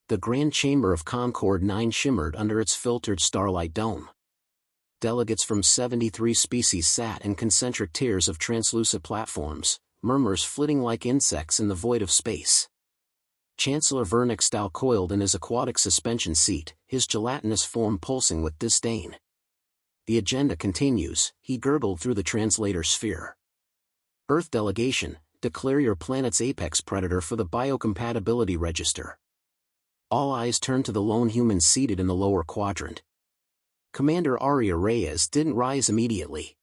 The grand chamber of Concord 9 shimmered under its filtered starlight dome. Delegates from 73 species sat in concentric tiers of translucent platforms, murmurs flitting like insects in the void of space. Chancellor Vernextal coiled in his aquatic suspension seat, his gelatinous form pulsing with disdain. The agenda continues, he gurgled through the translator sphere. Earth delegation, declare your planet's apex predator for the biocompatibility register. All eyes turned to the lone human seated in the lower quadrant. Commander Aria Reyes didn't rise immediately.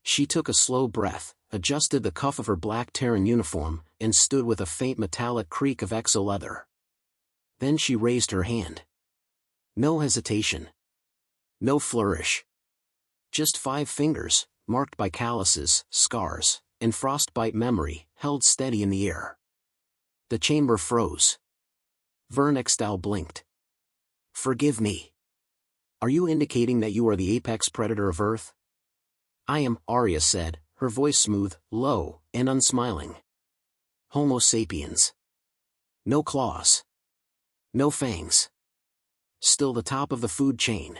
She took a slow breath, adjusted the cuff of her black Terran uniform, and stood with a faint metallic creak of exoleather. Then she raised her hand. No hesitation. No flourish. Just 5 fingers, marked by calluses, scars, and frostbite memory, held steady in the air. The chamber froze. Vernextal blinked. Forgive me. Are you indicating that you are the apex predator of Earth? I am, Aria said, her voice smooth, low, and unsmiling. Homo sapiens. No claws. No fangs. Still the top of the food chain.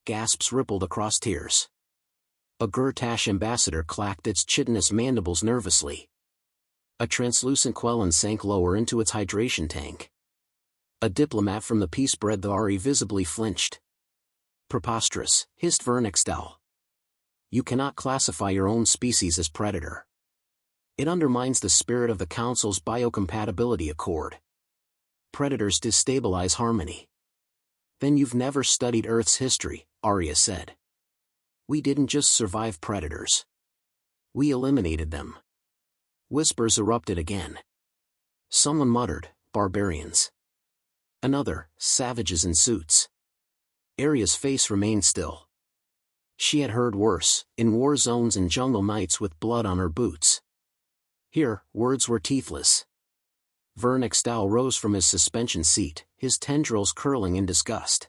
Gasps rippled across tiers. A Gurtash ambassador clacked its chitinous mandibles nervously. A translucent Quellan sank lower into its hydration tank. A diplomat from the peace bread the Ari visibly flinched. Preposterous, hissed Vernextal. You cannot classify your own species as predator. It undermines the spirit of the Council's biocompatibility accord. Predators destabilize harmony. Then you've never studied Earth's history, Aria said. We didn't just survive predators. We eliminated them. Whispers erupted again. Someone muttered, barbarians. Another, savages in suits. Aria's face remained still. She had heard worse, in war zones and jungle nights with blood on her boots. Here, words were teethless. Vernextal rose from his suspension seat, his tendrils curling in disgust.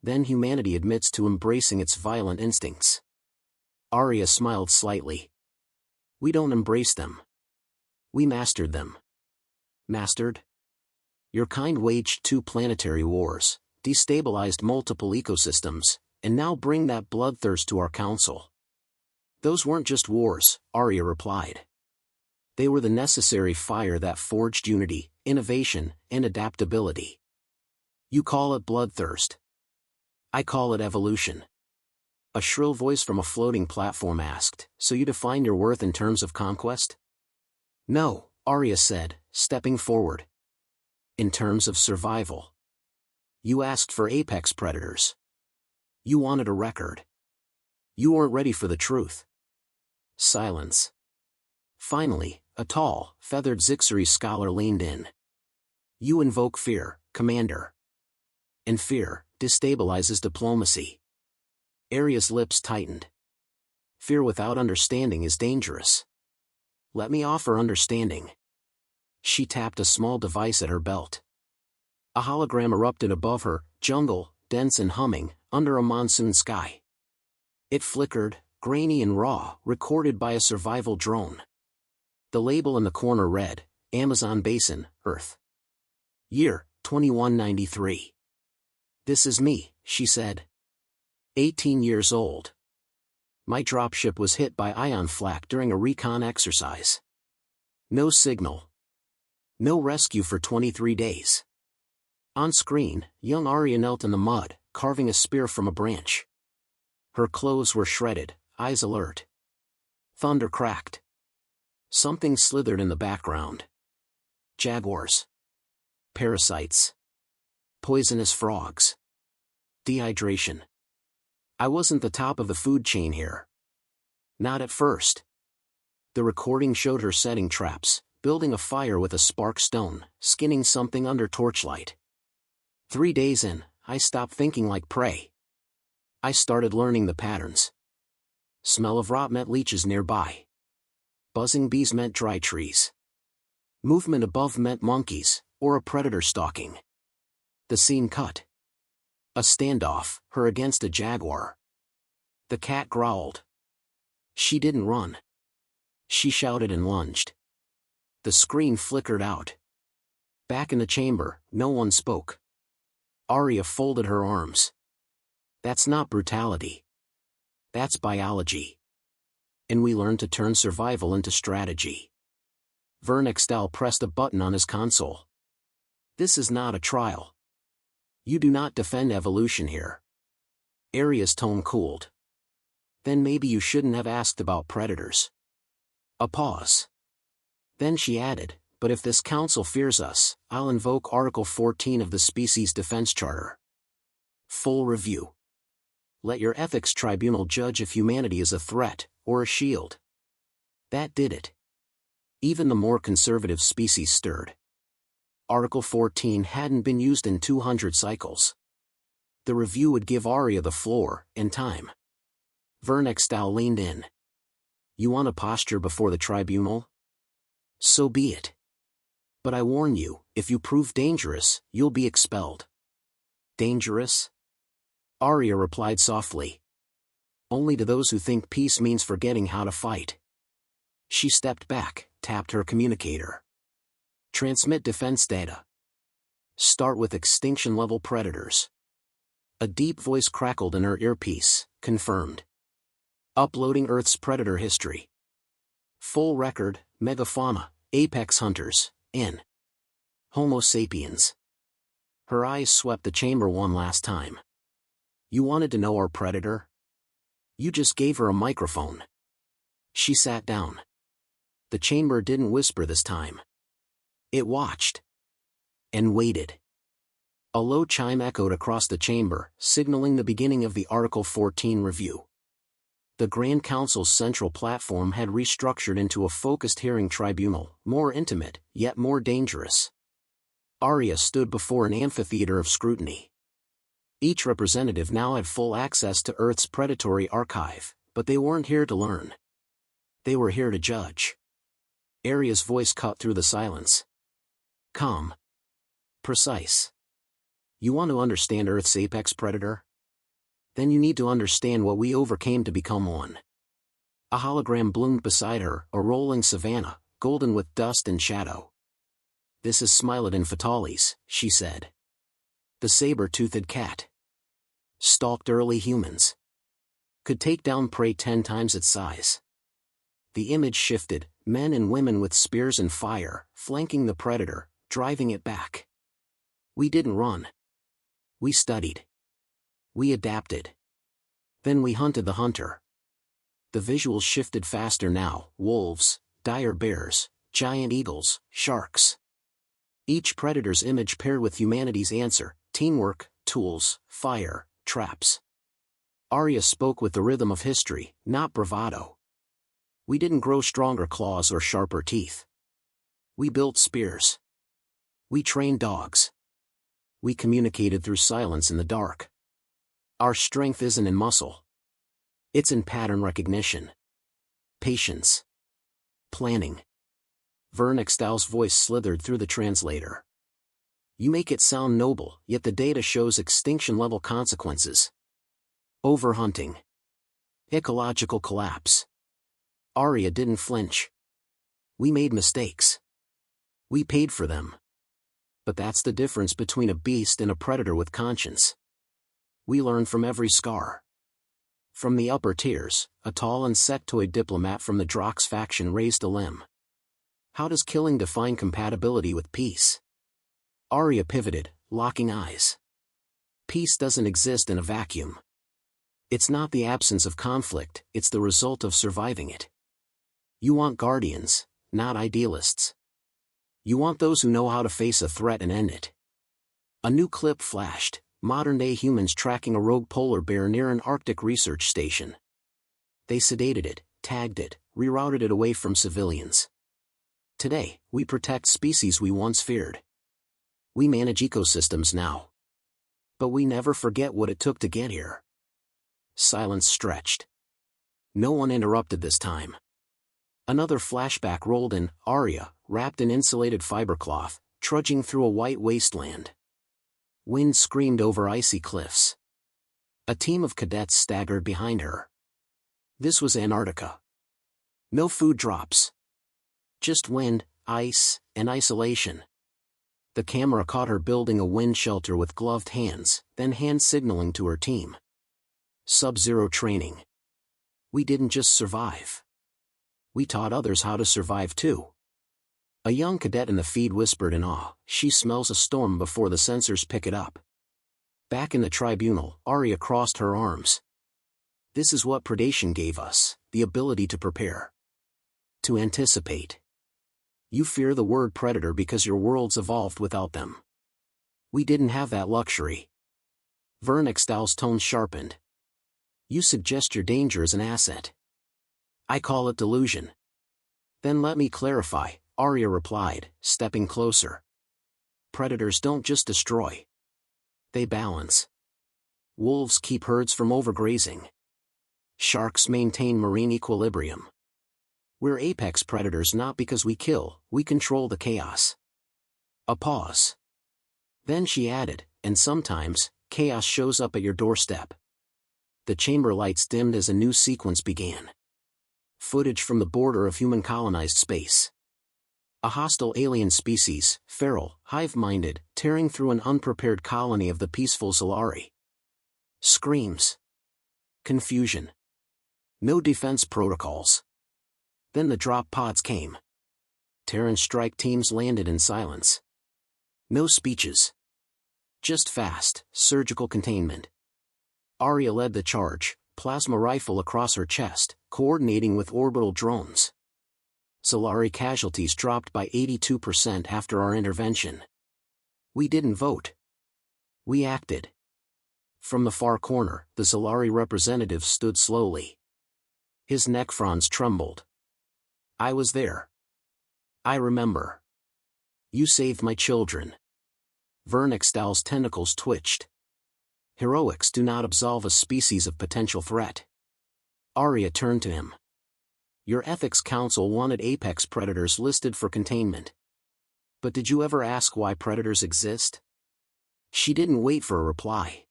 Then humanity admits to embracing its violent instincts. Aria smiled slightly. We don't embrace them. We mastered them. Mastered? Your kind waged 2 planetary wars, destabilized multiple ecosystems, and now bring that bloodthirst to our council. Those weren't just wars, Aria replied. They were the necessary fire that forged unity, innovation, and adaptability. You call it bloodthirst. I call it evolution. A shrill voice from a floating platform asked, so you define your worth in terms of conquest? No, Aria said, stepping forward. In terms of survival. You asked for apex predators. You wanted a record. You weren't ready for the truth. Silence. Finally, a tall, feathered Zixari scholar leaned in. You invoke fear, Commander. And fear destabilizes diplomacy. Aria's lips tightened. Fear without understanding is dangerous. Let me offer understanding. She tapped a small device at her belt. A hologram erupted above her, jungle, dense and humming, under a monsoon sky. It flickered, grainy and raw, recorded by a survival drone. The label in the corner read, Amazon Basin, Earth. Year, 2193. This is me, she said. 18 years old. My dropship was hit by ion flak during a recon exercise. No signal. No rescue for 23 days. On screen, young Aria knelt in the mud, carving a spear from a branch. Her clothes were shredded, eyes alert. Thunder cracked. Something slithered in the background. Jaguars. Parasites. Poisonous frogs. Dehydration. I wasn't the top of the food chain here. Not at first. The recording showed her setting traps, building a fire with a spark stone, skinning something under torchlight. 3 days in, I stopped thinking like prey. I started learning the patterns. Smell of rot meant leeches nearby. Buzzing bees meant dry trees. Movement above meant monkeys, or a predator stalking. The scene cut. A standoff, her against a jaguar. The cat growled. She didn't run. She shouted and lunged. The screen flickered out. Back in the chamber, no one spoke. Aria folded her arms. That's not brutality. That's biology. And we learned to turn survival into strategy. Vernextal pressed a button on his console. This is not a trial. You do not defend evolution here. Aria's tone cooled. Then maybe you shouldn't have asked about predators. A pause. Then she added, but if this council fears us, I'll invoke Article 14 of the Species Defense Charter. Full review. Let your ethics tribunal judge if humanity is a threat, or a shield. That did it. Even the more conservative species stirred. Article 14 hadn't been used in 200 cycles. The review would give Aria the floor, and time. Vernextal leaned in. You want a posture before the tribunal? So be it. But I warn you, if you prove dangerous, you'll be expelled. Dangerous? Aria replied softly. Only to those who think peace means forgetting how to fight. She stepped back, tapped her communicator. Transmit defense data. Start with extinction-level predators. A deep voice crackled in her earpiece, confirmed. Uploading Earth's predator history. Full record, megafauna, apex hunters, N. Homo sapiens. Her eyes swept the chamber one last time. You wanted to know our predator? You just gave her a microphone. She sat down. The chamber didn't whisper this time. It watched. And waited. A low chime echoed across the chamber, signaling the beginning of the Article 14 review. The Grand Council's central platform had restructured into a focused hearing tribunal, more intimate, yet more dangerous. Aria stood before an amphitheater of scrutiny. Each representative now had full access to Earth's predatory archive, but they weren't here to learn. They were here to judge. Aria's voice cut through the silence. Calm. Precise. You want to understand Earth's apex predator? Then you need to understand what we overcame to become one. A hologram bloomed beside her, a rolling savanna, golden with dust and shadow. This is Smilodon fatalis, she said. The saber-toothed cat. Stalked early humans. Could take down prey 10 times its size. The image shifted, men and women with spears and fire, flanking the predator, driving it back. We didn't run. We studied. We adapted. Then we hunted the hunter. The visuals shifted faster now, wolves, dire bears, giant eagles, sharks. Each predator's image paired with humanity's answer, teamwork, tools, fire, traps. Aria spoke with the rhythm of history, not bravado. We didn't grow stronger claws or sharper teeth. We built spears. We trained dogs. We communicated through silence in the dark. Our strength isn't in muscle. It's in pattern recognition. Patience. Planning. Vernextal's voice slithered through the translator. You make it sound noble, yet the data shows extinction-level consequences. Overhunting. Ecological collapse. Aria didn't flinch. We made mistakes. We paid for them. But that's the difference between a beast and a predator with conscience. We learn from every scar. From the upper tiers, a tall insectoid diplomat from the Drox faction raised a limb. How does killing define compatibility with peace? Aria pivoted, locking eyes. Peace doesn't exist in a vacuum. It's not the absence of conflict, it's the result of surviving it. You want guardians, not idealists. You want those who know how to face a threat and end it. A new clip flashed, modern-day humans tracking a rogue polar bear near an Arctic research station. They sedated it, tagged it, rerouted it away from civilians. Today, we protect species we once feared. We manage ecosystems now. But we never forget what it took to get here. Silence stretched. No one interrupted this time. Another flashback rolled in, Aria, wrapped in insulated fibercloth, trudging through a white wasteland. Wind screamed over icy cliffs. A team of cadets staggered behind her. This was Antarctica. No food drops. Just wind, ice, and isolation. The camera caught her building a wind shelter with gloved hands, then hand signaling to her team. Sub-Zero training. We didn't just survive. We taught others how to survive too. A young cadet in the feed whispered in awe, "She smells a storm before the sensors pick it up." Back in the tribunal, Aria crossed her arms. This is what predation gave us, the ability to prepare. To anticipate. You fear the word predator because your world's evolved without them. We didn't have that luxury. Vernextal's tone sharpened. You suggest your danger is an asset. I call it delusion. Then let me clarify, Aria replied, stepping closer. Predators don't just destroy. They balance. Wolves keep herds from overgrazing. Sharks maintain marine equilibrium. We're apex predators not because we kill, we control the chaos. A pause. Then she added, and sometimes, chaos shows up at your doorstep. The chamber lights dimmed as a new sequence began. Footage from the border of human-colonized space. A hostile alien species, feral, hive-minded, tearing through an unprepared colony of the peaceful Zalari. Screams. Confusion. No defense protocols. Then the drop pods came. Terran strike teams landed in silence. No speeches. Just fast, surgical containment. Aria led the charge, plasma rifle across her chest, coordinating with orbital drones. Zalari casualties dropped by 82% after our intervention. We didn't vote. We acted. From the far corner, the Zalari representative stood slowly. His neck fronds trembled. I was there. I remember. You saved my children. Vernextal's tentacles twitched. Heroics do not absolve a species of potential threat. Aria turned to him. Your ethics council wanted apex predators listed for containment. But did you ever ask why predators exist? She didn't wait for a reply.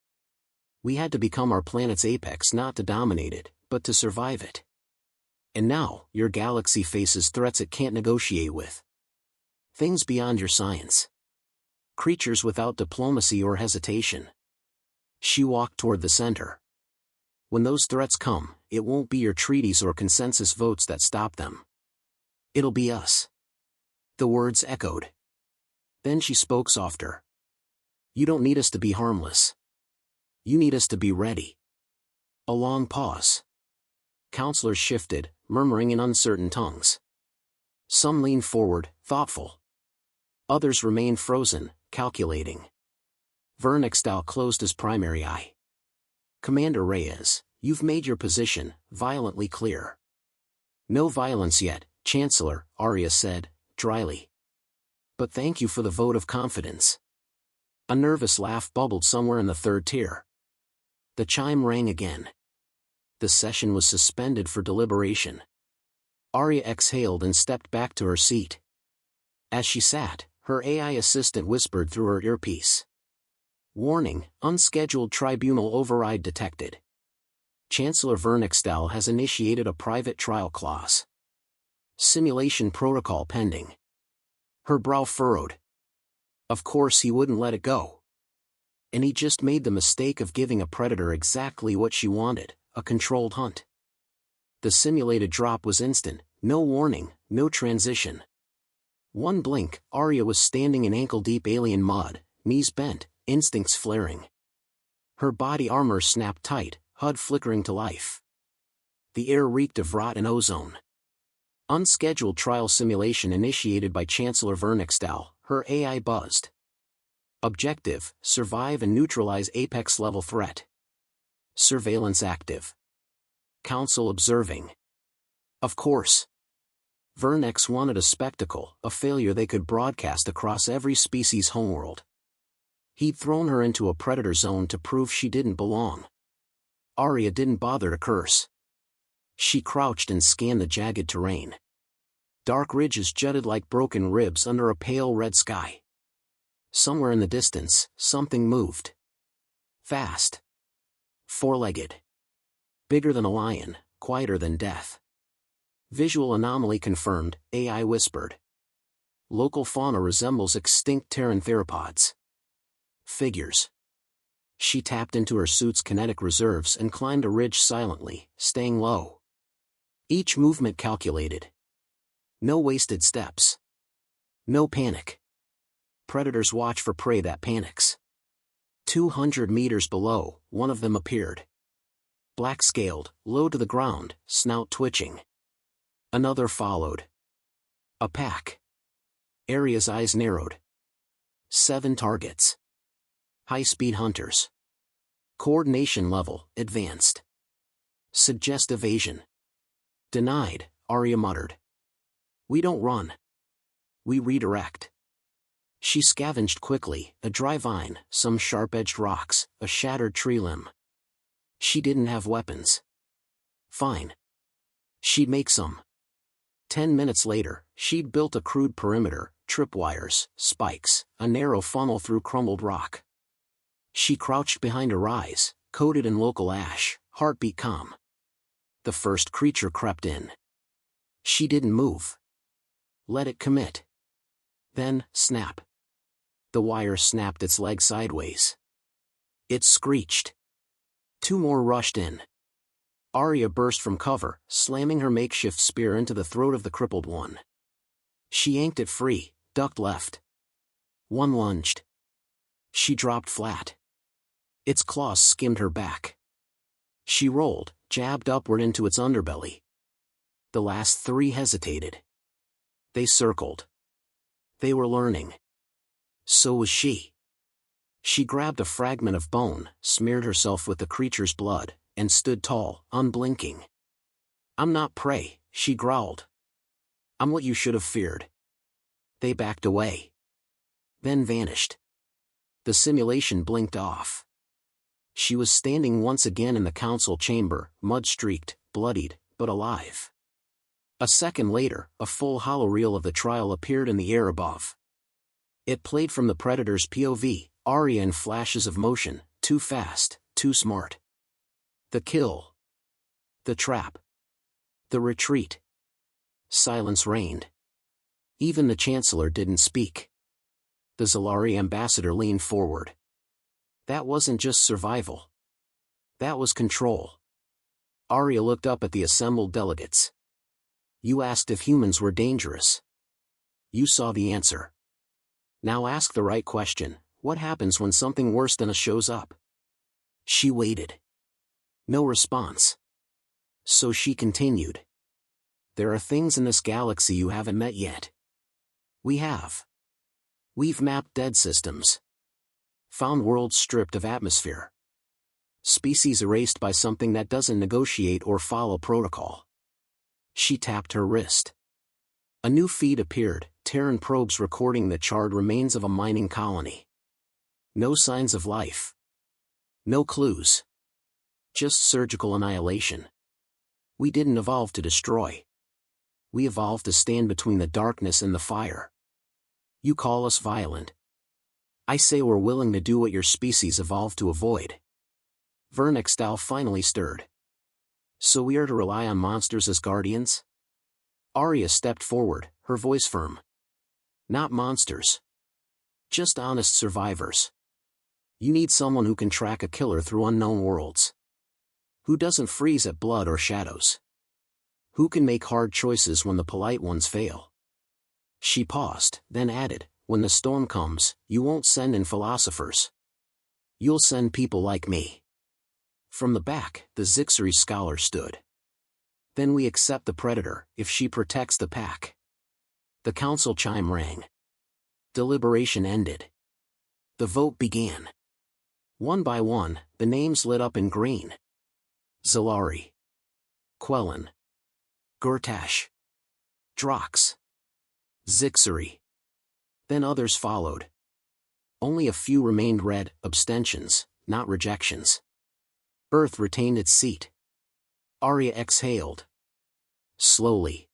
We had to become our planet's apex not to dominate it, but to survive it. And now, your galaxy faces threats it can't negotiate with. Things beyond your science. Creatures without diplomacy or hesitation. She walked toward the center. When those threats come, it won't be your treaties or consensus votes that stop them. It'll be us. The words echoed. Then she spoke softer. You don't need us to be harmless. You need us to be ready. A long pause. Counselors shifted, murmuring in uncertain tongues. Some leaned forward, thoughtful. Others remained frozen, calculating. Vernextal closed his primary eye. Commander Reyes, you've made your position violently clear. No violence yet, Chancellor, Aria said, dryly. But thank you for the vote of confidence. A nervous laugh bubbled somewhere in the third tier. The chime rang again. The session was suspended for deliberation. Aria exhaled and stepped back to her seat. As she sat, her AI assistant whispered through her earpiece. Warning, unscheduled tribunal override detected. Chancellor Vernextal has initiated a private trial clause. Simulation protocol pending. Her brow furrowed. Of course he wouldn't let it go. And he just made the mistake of giving a predator exactly what she wanted, a controlled hunt. The simulated drop was instant, no warning, no transition. One blink, Aria was standing in ankle-deep alien mud, knees bent, instincts flaring. Her body armor snapped tight, HUD flickering to life. The air reeked of rot and ozone. Unscheduled trial simulation initiated by Chancellor Vernextal, her AI buzzed. Objective, survive and neutralize apex-level threat. Surveillance active. Council observing. Of course. Vernex wanted a spectacle, a failure they could broadcast across every species' homeworld. He'd thrown her into a predator zone to prove she didn't belong. Aria didn't bother to curse. She crouched and scanned the jagged terrain. Dark ridges jutted like broken ribs under a pale red sky. Somewhere in the distance, something moved. Fast. Four-legged. Bigger than a lion, quieter than death. Visual anomaly confirmed, AI whispered. local fauna resembles extinct Terran theropods. Figures. She tapped into her suit's kinetic reserves and climbed a ridge silently, staying low. Each movement calculated. No wasted steps. No panic. Predators watch for prey that panics. 200 meters below, one of them appeared. Black-scaled, low to the ground, snout twitching. Another followed. A pack. Aria's eyes narrowed. 7 targets. High-speed hunters. Coordination level, advanced. Suggest evasion. Denied, Aria muttered. We don't run. We redirect. She scavenged quickly, a dry vine, some sharp-edged rocks, a shattered tree limb. She didn't have weapons. Fine. She'd make some. 10 minutes later, she'd built a crude perimeter, tripwires, spikes, a narrow funnel through crumbled rock. She crouched behind a rise, coated in local ash, heartbeat calm. The first creature crept in. She didn't move. Let it commit. Then, snap. The wire snapped its leg sideways. It screeched. 2 more rushed in. Aria burst from cover, slamming her makeshift spear into the throat of the crippled one. She yanked it free, ducked left. One lunged. She dropped flat. Its claws skimmed her back. She rolled, jabbed upward into its underbelly. The last 3 hesitated. They circled. They were learning. So was she. She grabbed a fragment of bone, smeared herself with the creature's blood, and stood tall, unblinking. I'm not prey, she growled. I'm what you should have feared. They backed away. Then vanished. The simulation blinked off. She was standing once again in the council chamber, mud-streaked, bloodied, but alive. A second later, a full holoreel of the trial appeared in the air above. It played from the Predator's POV, Aria in flashes of motion, too fast, too smart. The kill. The trap. The retreat. Silence reigned. Even the Chancellor didn't speak. The Zalari ambassador leaned forward. That wasn't just survival. That was control. Aria looked up at the assembled delegates. You asked if humans were dangerous. You saw the answer. Now ask the right question, what happens when something worse than us shows up? She waited. No response. So she continued. There are things in this galaxy you haven't met yet. We have. We've mapped dead systems. Found worlds stripped of atmosphere. Species erased by something that doesn't negotiate or follow protocol. She tapped her wrist. A new feed appeared, Terran probes recording the charred remains of a mining colony. No signs of life. No clues. Just surgical annihilation. We didn't evolve to destroy. We evolved to stand between the darkness and the fire. You call us violent. I say we're willing to do what your species evolved to avoid. Vernextal finally stirred. So we are to rely on monsters as guardians? Aria stepped forward, her voice firm. Not monsters. Just honest survivors. You need someone who can track a killer through unknown worlds. Who doesn't freeze at blood or shadows. Who can make hard choices when the polite ones fail. She paused, then added, when the storm comes, you won't send in philosophers. You'll send people like me. From the back, the Zixari scholar stood. Then we accept the Predator, if she protects the pack. The council chime rang. Deliberation ended. The vote began. One by one, the names lit up in green. Zalari. Quellen. Gurtash. Drox. Zixari. Then others followed. Only a few remained red, abstentions, not rejections. Earth retained its seat. Aria exhaled. Slowly.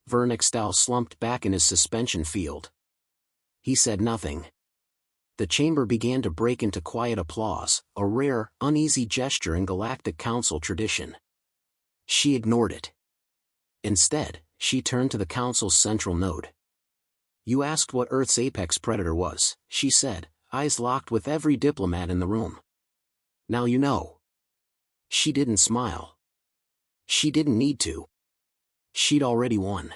Vernextal slumped back in his suspension field. He said nothing. The chamber began to break into quiet applause, a rare, uneasy gesture in Galactic Council tradition. She ignored it. Instead, she turned to the Council's central node. You asked what Earth's apex predator was, she said, eyes locked with every diplomat in the room. Now you know. She didn't smile. She didn't need to. She'd already won.